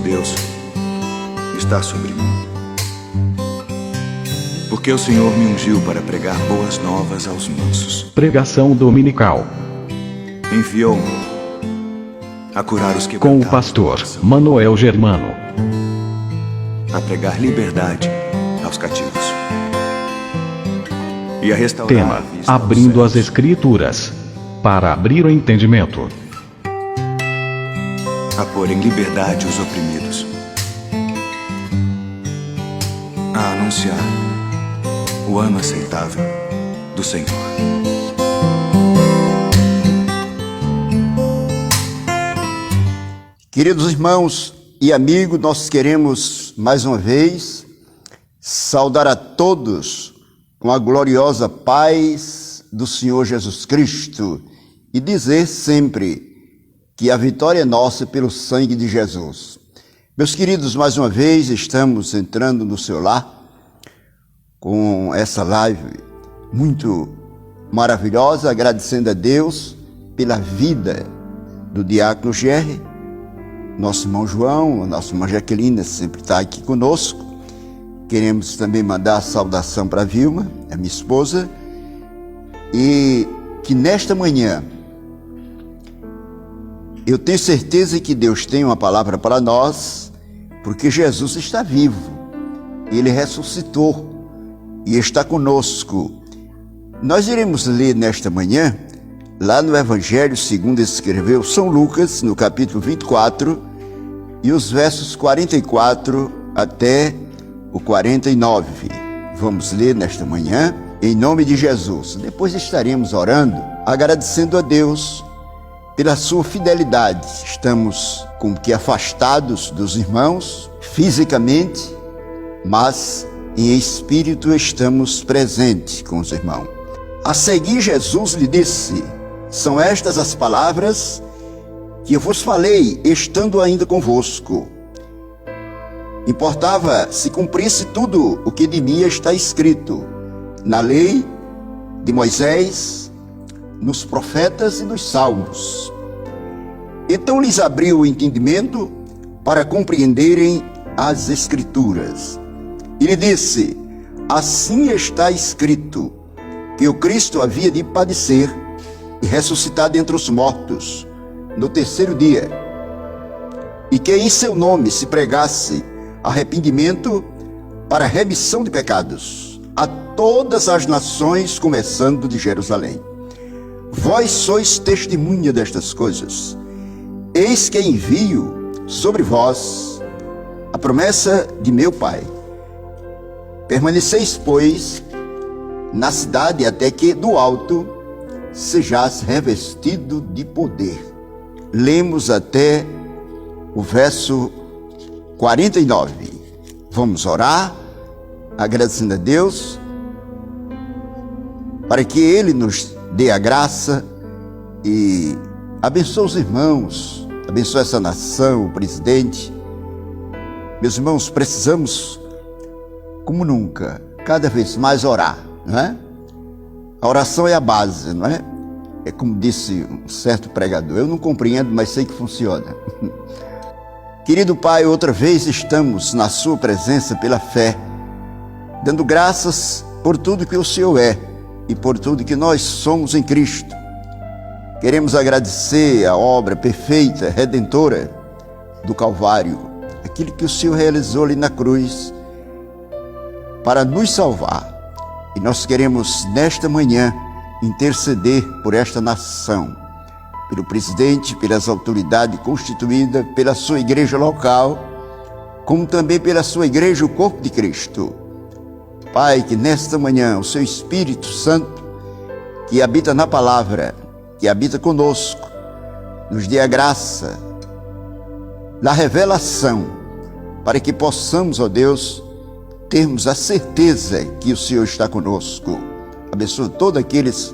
Deus está sobre mim, porque o Senhor me ungiu para pregar boas novas aos mansos. Pregação dominical Enviou-me a curar os com o quebrantados pastor de coração, Manuel Germano. a pregar liberdade aos cativos e a restaurar Tema: a vista aos Abrindo as cegos, Escrituras para abrir o entendimento. a pôr em liberdade os oprimidos, a anunciar o ano aceitável do Senhor. Queridos irmãos e amigos, nós queremos mais uma vez saudar a todos com a gloriosa paz do Senhor Jesus Cristo e dizer sempre que a vitória é nossa pelo sangue de Jesus. Meus queridos, mais uma vez estamos entrando no seu lar com essa live muito maravilhosa, agradecendo a Deus pela vida do diácono Gerry, nosso irmão João, nossa irmã Jaqueline sempre está aqui conosco. Queremos também mandar a saudação para a Vilma, a minha esposa, e que nesta manhã eu tenho certeza que Deus tem uma palavra para nós, porque Jesus está vivo, Ele ressuscitou e está conosco. Nós iremos ler nesta manhã, lá no Evangelho segundo escreveu São Lucas, no capítulo 24, e os versos 44 até o 49. Vamos ler nesta manhã, em nome de Jesus. Depois estaremos orando, agradecendo a Deus pela sua fidelidade. Estamos como que afastados dos irmãos, fisicamente, mas em espírito estamos presentes com os irmãos. A seguir, Jesus lhe disse: são estas as palavras que eu vos falei, estando ainda convosco. Importava se cumprisse tudo o que de mim está escrito, na lei de Moisés, nos profetas e nos salmos. Então lhes abriu o entendimento para compreenderem as Escrituras. E lhe disse: assim está escrito, que o Cristo havia de padecer e ressuscitar dentre os mortos no terceiro dia, e que em seu nome se pregasse arrependimento para remissão de pecados a todas as nações, começando de Jerusalém. Vós sois testemunha destas coisas. Eis que envio sobre vós a promessa de meu Pai. Permaneceis, pois, na cidade até que do alto sejais revestido de poder. Lemos até o verso 49. Vamos orar, agradecendo a Deus, para que Ele nos dê a graça e abençoe os irmãos, abençoe essa nação, o presidente. Meus irmãos, precisamos, como nunca, cada vez mais orar, não é? A oração é a base, não é? É como disse um certo pregador, eu não compreendo, mas sei que funciona. Querido Pai, outra vez estamos na sua presença pela fé, dando graças por tudo que o Senhor é e por tudo que nós somos em Cristo. Queremos agradecer a obra perfeita, redentora do Calvário, aquilo que o Senhor realizou ali na cruz para nos salvar. E nós queremos nesta manhã interceder por esta nação, pelo presidente, pelas autoridades constituídas, pela sua igreja local, como também pela sua igreja, o corpo de Cristo. Pai, que nesta manhã o seu Espírito Santo, que habita na palavra, que habita conosco, nos dê a graça da revelação, para que possamos, ó Deus, termos a certeza que o Senhor está conosco. Abençoa todos aqueles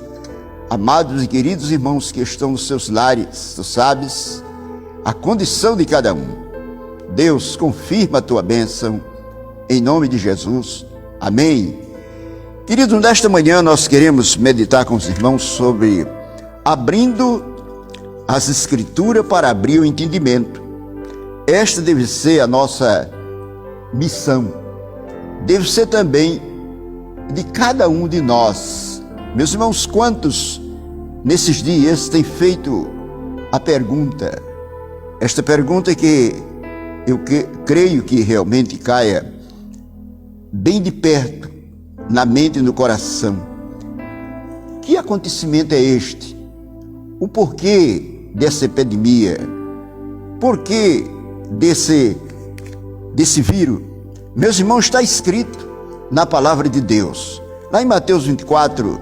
amados e queridos irmãos que estão nos seus lares. Tu sabes a condição de cada um. Deus, confirma a tua bênção, em nome de Jesus. Amém. Querido, nesta manhã nós queremos meditar com os irmãos sobre abrindo as Escrituras para abrir o entendimento. esta deve ser a nossa missão, deve ser também de cada um de nós. Meus irmãos, quantos nesses dias têm feito a pergunta, esta pergunta que eu creio que realmente caia bem de perto na mente e no coração: que acontecimento é este? O porquê dessa epidemia? Porquê desse vírus? Meus irmãos, está escrito na palavra de Deus, lá em Mateus 24,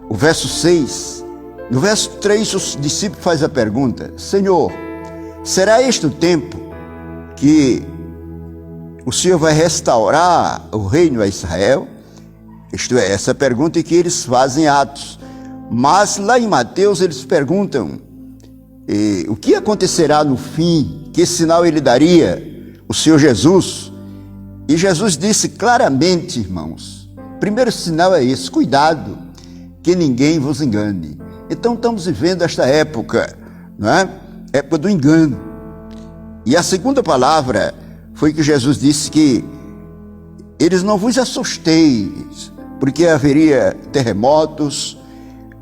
o verso 6, no verso 3, os discípulos fazem a pergunta: Senhor, será este o tempo que o Senhor vai restaurar o reino a Israel? Isto é, essa pergunta que eles fazem em Atos. Mas lá em Mateus eles perguntam o que acontecerá no fim, que sinal ele daria, o Senhor Jesus. E Jesus disse claramente, irmãos, o primeiro sinal é esse: cuidado, que ninguém vos engane. Então estamos vivendo esta época, não é? Época do engano. E a segunda palavra foi que Jesus disse que eles não vos assusteis, porque haveria terremotos,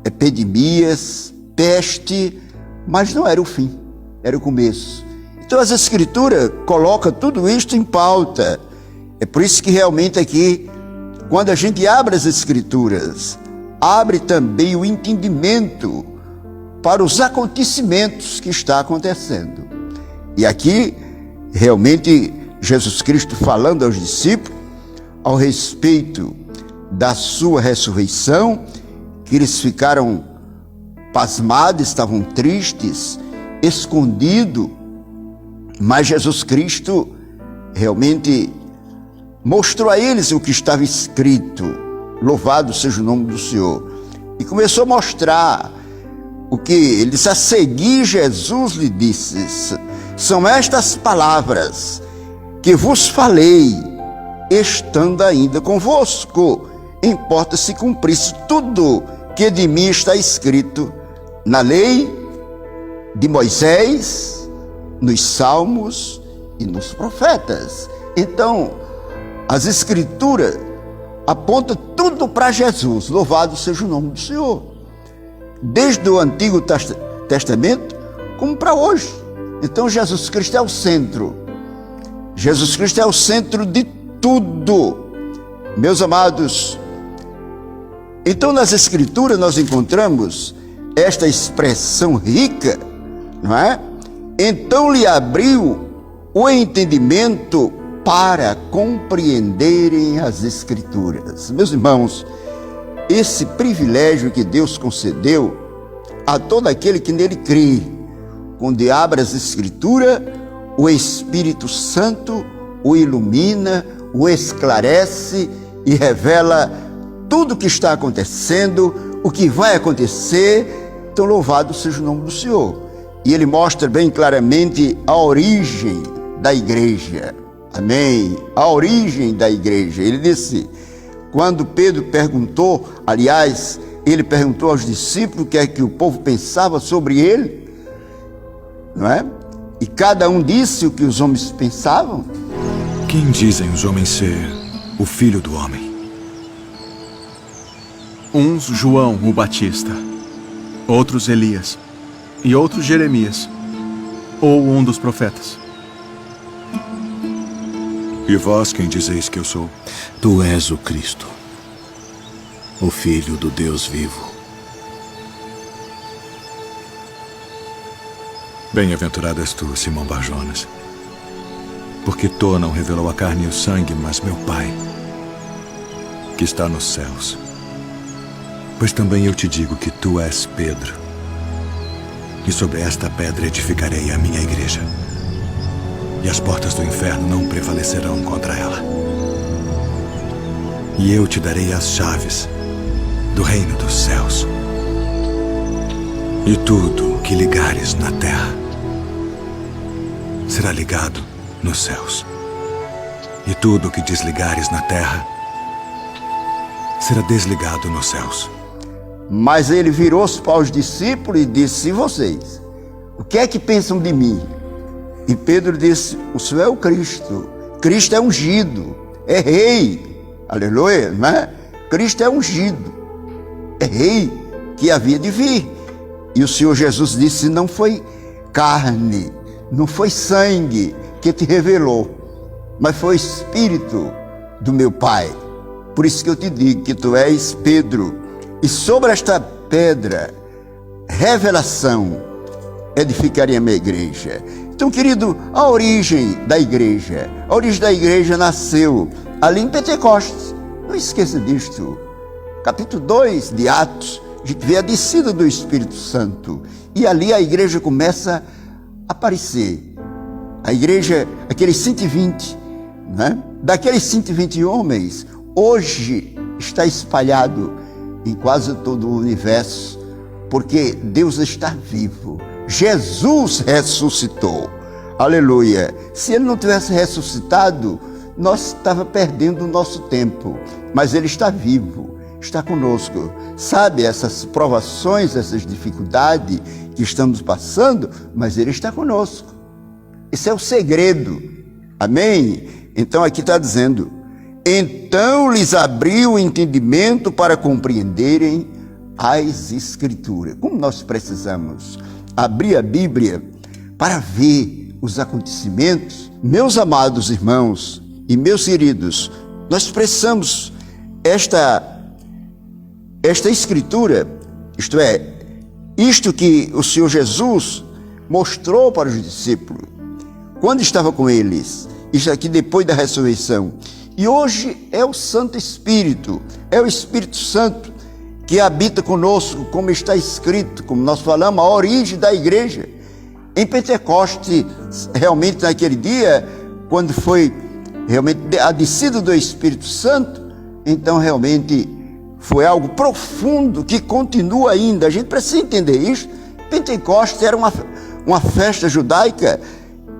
epidemias, peste, mas não era o fim, era o começo. Então as Escrituras colocam tudo isto em pauta. É por isso que realmente aqui, quando a gente abre as Escrituras, abre também o entendimento para os acontecimentos que está acontecendo. E aqui, realmente, Jesus Cristo falando aos discípulos ao respeito da sua ressurreição, que eles ficaram pasmados, estavam tristes, escondidos, mas Jesus Cristo realmente mostrou a eles o que estava escrito: louvado seja o nome do Senhor. E começou a mostrar o que eles, a seguir, Jesus lhe disse: são estas palavras que vos falei, estando ainda convosco, importa se cumprisse tudo que de mim está escrito na lei de Moisés, nos salmos e nos profetas. Então, as Escrituras apontam tudo para Jesus, louvado seja o nome do Senhor, desde o Antigo Testamento como para hoje. Então Jesus Cristo é o centro, Jesus Cristo é o centro de tudo, meus amados. Então nas Escrituras nós encontramos esta expressão rica, não é? Então lhe abriu o entendimento para compreenderem as Escrituras. Meus irmãos, esse privilégio que Deus concedeu a todo aquele que nele crê, quando abre as Escrituras, o Espírito Santo o ilumina, o esclarece e revela tudo o que está acontecendo, o que vai acontecer. Então louvado seja o nome do Senhor. E ele mostra bem claramente a origem da igreja. Amém? A origem da igreja. Ele disse, quando Pedro perguntou, aliás, ele perguntou aos discípulos o que é que o povo pensava sobre ele, não é? E cada um disse o que os homens pensavam. Quem dizem os homens ser o Filho do Homem? Uns João o Batista, outros Elias, e outros Jeremias, ou um dos profetas. E vós quem dizeis que eu sou? Tu és o Cristo, o Filho do Deus vivo. Bem-aventurado és tu, Simão Bar-Jonas, porque tu não revelou a carne e o sangue, mas meu Pai, que está nos céus. Pois também eu te digo que tu és Pedro, e sobre esta pedra edificarei a minha igreja, e as portas do inferno não prevalecerão contra ela. E eu te darei as chaves do reino dos céus. E tudo que ligares na terra será ligado nos céus. E tudo que desligares na terra será desligado nos céus. Mas ele virou-se para os discípulos e disse, e vocês? O que é que pensam de mim? E Pedro disse: o Senhor é o Cristo. Cristo é ungido, é rei. Aleluia, não é? Cristo é ungido, é rei que havia de vir. E o Senhor Jesus disse: não foi carne, não foi sangue que te revelou, mas foi o Espírito do meu Pai. Por isso que eu te digo que tu és Pedro, e sobre esta pedra, revelação, edificarei a minha igreja. Então, querido, a origem da igreja nasceu ali em Pentecostes. Não esqueça disto. Capítulo 2 de Atos, a gente vê a descida do Espírito Santo. E ali a igreja começa a aparecer. A igreja, aqueles 120, né? Daqueles 120 homens, hoje está espalhado em quase todo o universo, porque Deus está vivo. Jesus ressuscitou. Aleluia. Se Ele não tivesse ressuscitado, nós estávamos perdendo o nosso tempo. Mas Ele está vivo, está conosco. Sabe essas provações, essas dificuldades que estamos passando, mas Ele está conosco. Esse é o segredo. Amém? Então aqui está dizendo: então lhes abriu o entendimento para compreenderem as Escrituras. Como nós precisamos abrir a Bíblia para ver os acontecimentos. Meus amados irmãos e meus queridos, nós precisamos esta Escritura, isto é, isto que o Senhor Jesus mostrou para os discípulos quando estava com eles, isso aqui depois da ressurreição. E hoje é o Santo Espírito, é o Espírito Santo que habita conosco, como está escrito, como nós falamos, a origem da igreja. Em Pentecostes, realmente naquele dia, quando foi realmente a descida do Espírito Santo, então realmente foi algo profundo que continua ainda. A gente precisa entender isso. Pentecostes era uma festa judaica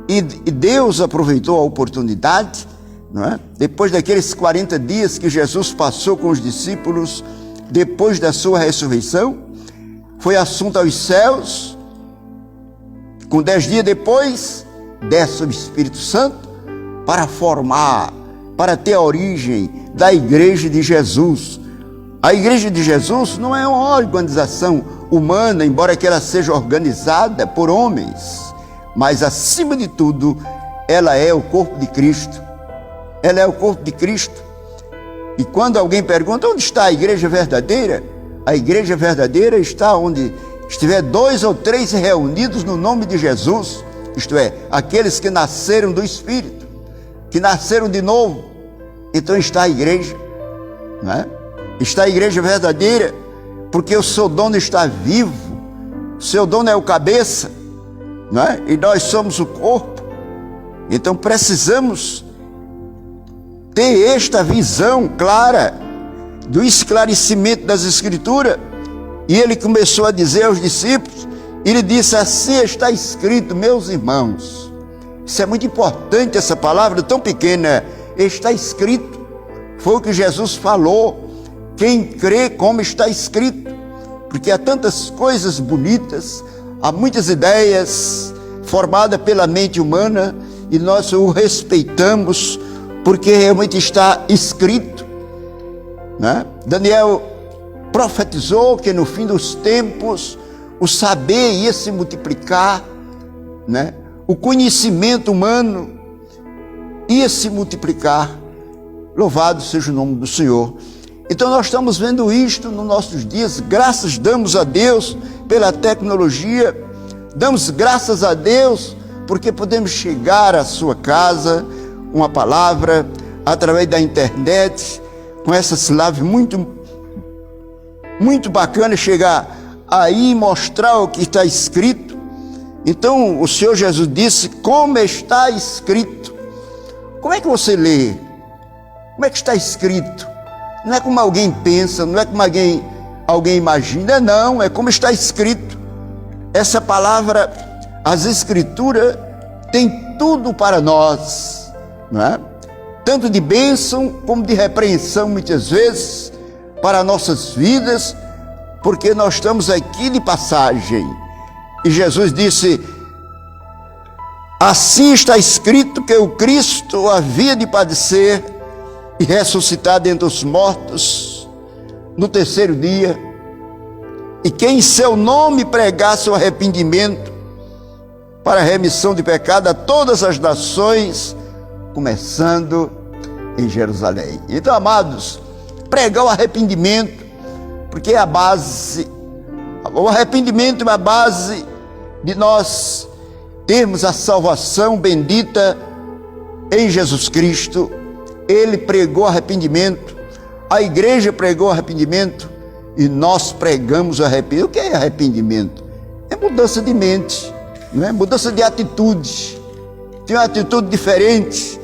e Deus aproveitou a oportunidade, não é? Depois daqueles 40 dias que Jesus passou com os discípulos, depois da sua ressurreição, foi assunto aos céus. Com 10 dias depois, desce o Espírito Santo para formar, para ter a origem da igreja de Jesus. A igreja de Jesus não é uma organização humana, embora que ela seja organizada por homens, mas acima de tudo, ela é o corpo de Cristo. Ela é o corpo de Cristo. E quando alguém pergunta onde está a igreja verdadeira, a igreja verdadeira está onde estiver 2 ou 3 reunidos no nome de Jesus, isto é, aqueles que nasceram do Espírito, que nasceram de novo. Então está a igreja, não é? Está a igreja verdadeira, porque o seu dono está vivo, o seu dono é o cabeça, não é? E nós somos o corpo. Então precisamos ter esta visão clara do esclarecimento das Escrituras. E ele começou a dizer aos discípulos, ele disse: assim está escrito, meus irmãos. Isso é muito importante, essa palavra tão pequena, está escrito. Foi o que Jesus falou. Quem crê como está escrito, porque há tantas coisas bonitas, há muitas ideias formadas pela mente humana e nós o respeitamos porque realmente está escrito, né? Daniel profetizou que no fim dos tempos o saber ia se multiplicar, né? O conhecimento humano ia se multiplicar. Louvado seja o nome do Senhor. Então nós estamos vendo isto nos nossos dias. Graças damos a Deus pela tecnologia, damos graças a Deus porque podemos chegar à sua casa, uma palavra, através da internet, com essas lives muito bacana, chegar aí e mostrar o que está escrito. Então o Senhor Jesus disse, como está escrito. Como é que você lê? Como é que está escrito? Não é como alguém pensa, não é como alguém imagina, não, é como está escrito. Essa palavra, as Escrituras, tem tudo para nós, não é? Tanto de bênção como de repreensão, muitas vezes, para nossas vidas, porque nós estamos aqui de passagem. E Jesus disse, Assim está escrito que o Cristo havia de padecer e ressuscitar dentre os mortos no terceiro dia, e que em seu nome pregasse o arrependimento para a remissão de pecado a todas as nações, começando em Jerusalém. Então, amados, pregar o arrependimento, porque é a base, o arrependimento é a base de nós termos a salvação bendita em Jesus Cristo. Ele pregou arrependimento, a igreja pregou arrependimento e nós pregamos o arrependimento. O que é arrependimento? É mudança de mente, não é? Mudança de atitude. Tem uma atitude diferente,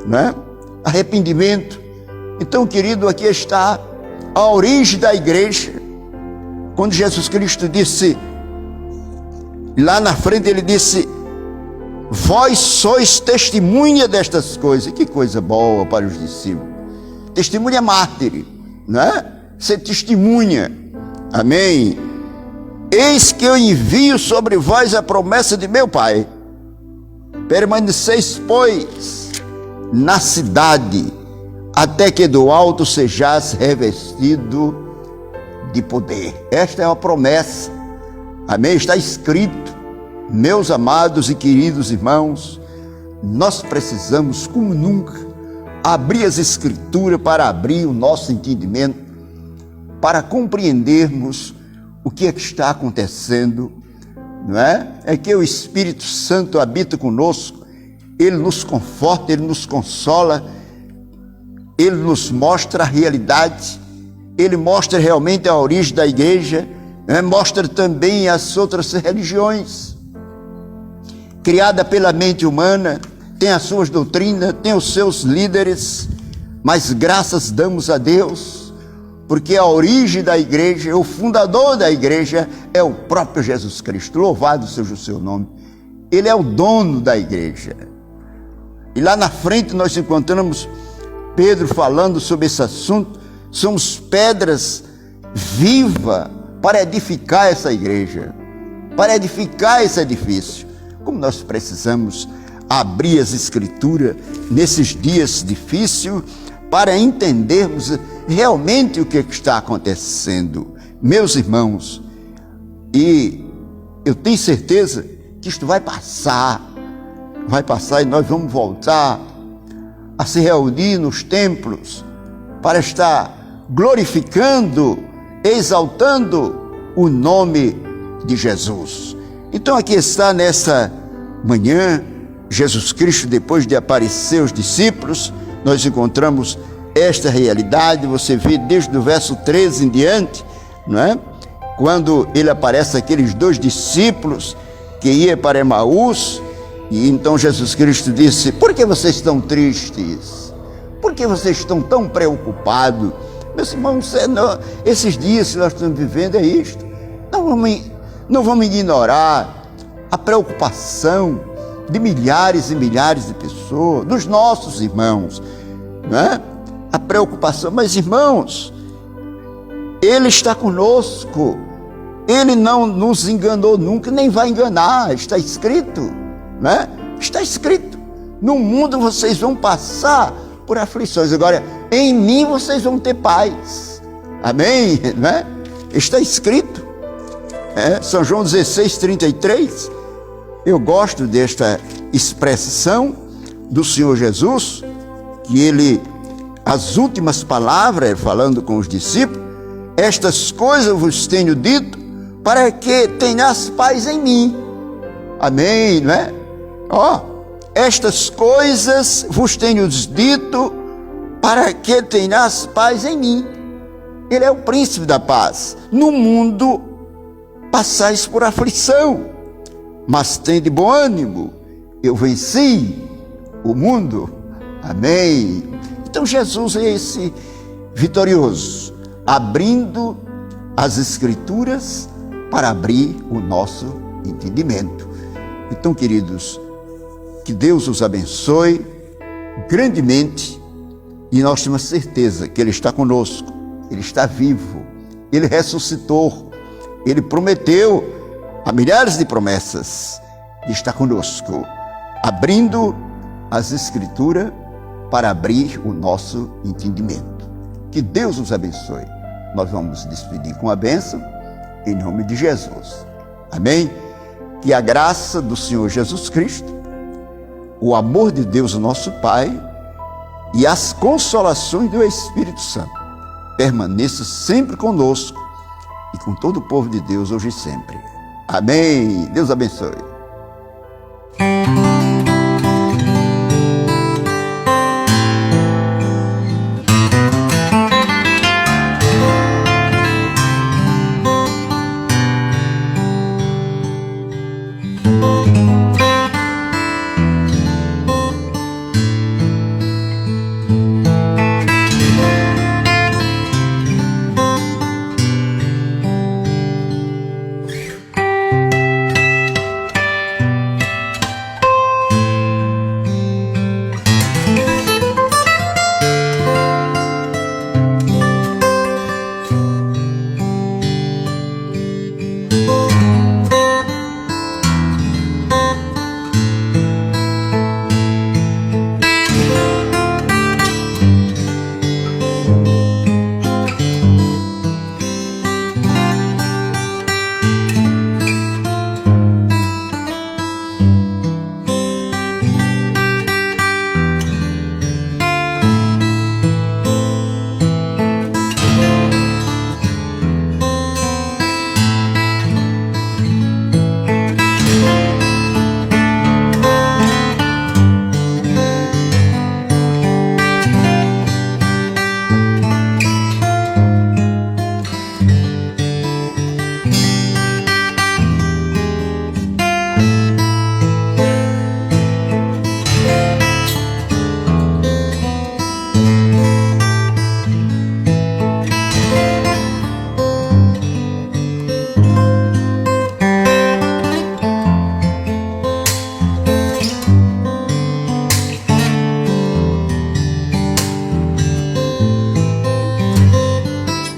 não é? Arrependimento. Então, querido, aqui está a origem da igreja. Quando Jesus Cristo disse, lá na frente ele disse: vós sois testemunha destas coisas. Que coisa boa para os discípulos. Testemunha mártir, não é? Ser testemunha. Amém. Eis que eu envio sobre vós a promessa de meu Pai. Permaneceis, pois, na cidade, até que do alto sejais revestido de poder. Esta é uma promessa. Amém? Está escrito. Meus amados e queridos irmãos, nós precisamos, como nunca, abrir as Escrituras para abrir o nosso entendimento, para compreendermos o que é que está acontecendo, não é? É que o Espírito Santo habita conosco, ele nos conforta, ele nos consola, ele nos mostra a realidade, ele mostra realmente a origem da igreja, né? Mostra também as outras religiões, criada pela mente humana, tem as suas doutrinas, tem os seus líderes, mas graças damos a Deus, porque a origem da igreja, o fundador da igreja é o próprio Jesus Cristo. Louvado seja o seu nome. Ele é o dono da igreja. E lá na frente nós encontramos Pedro falando sobre esse assunto. Somos pedras vivas para edificar essa igreja, para edificar esse edifício. Como nós precisamos abrir as Escrituras nesses dias difíceis para entendermos realmente o que está acontecendo, meus irmãos. E eu tenho certeza que isto vai passar e nós vamos voltar a se reunir nos templos para estar glorificando, exaltando o nome de Jesus. Então aqui está nessa manhã, Jesus Cristo, depois de aparecer aos discípulos, nós encontramos esta realidade. Você vê desde o verso 13 em diante, não é? Quando ele aparece àqueles dois discípulos que iam para Emaús, e então Jesus Cristo disse: por que vocês estão tristes? Por que vocês estão tão preocupados? Meus irmãos, esses dias que nós estamos vivendo é isto. Não vamos ignorar a preocupação de milhares e milhares de pessoas, dos nossos irmãos, não é? A preocupação, mas irmãos, Ele está conosco, Ele não nos enganou nunca, nem vai enganar, está escrito, não é? Está escrito, no mundo vocês vão passar por aflições, agora em mim vocês vão ter paz, amém, não é? Está escrito, São João 16:33, eu gosto desta expressão do Senhor Jesus, que ele, as últimas palavras, falando com os discípulos: estas coisas vos tenho dito, para que tenhas paz em mim. Amém, não é? Estas coisas vos tenho dito, para que tenhas paz em mim. Ele é o príncipe da paz. No mundo passais por aflição, mas tende bom ânimo, eu venci o mundo. Amém. Então Jesus é esse vitorioso, abrindo as Escrituras para abrir o nosso entendimento. Então, queridos, que Deus os abençoe grandemente, e nós temos certeza que Ele está conosco, Ele está vivo, Ele ressuscitou, Ele prometeu a milhares de promessas, e está conosco. abrindo as Escrituras para abrir o nosso entendimento. Que Deus nos abençoe. Nós vamos despedir com a bênção, em nome de Jesus. Amém? Que a graça do Senhor Jesus Cristo, o amor de Deus, nosso Pai, e as consolações do Espírito Santo permaneçam sempre conosco e com todo o povo de Deus, hoje e sempre. Amém. Deus abençoe.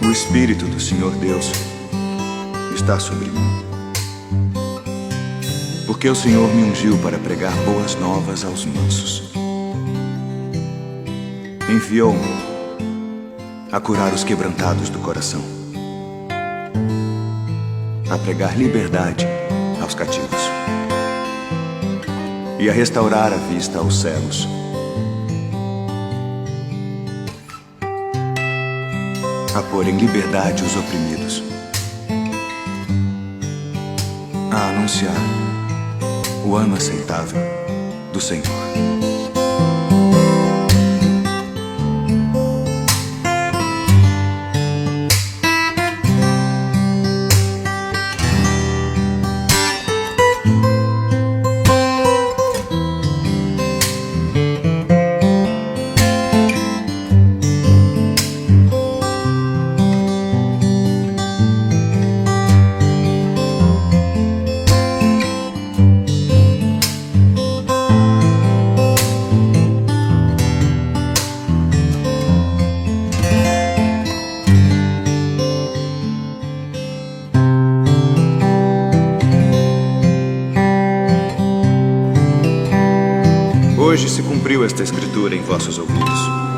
O Espírito do Senhor Deus está sobre mim, porque o Senhor me ungiu para pregar boas novas aos mansos. Enviou-me a curar os quebrantados do coração, a pregar liberdade aos cativos e a restaurar a vista aos cegos, a pôr em liberdade os oprimidos, a anunciar o ano aceitável do Senhor. Hoje se cumpriu esta escritura em vossos ouvidos.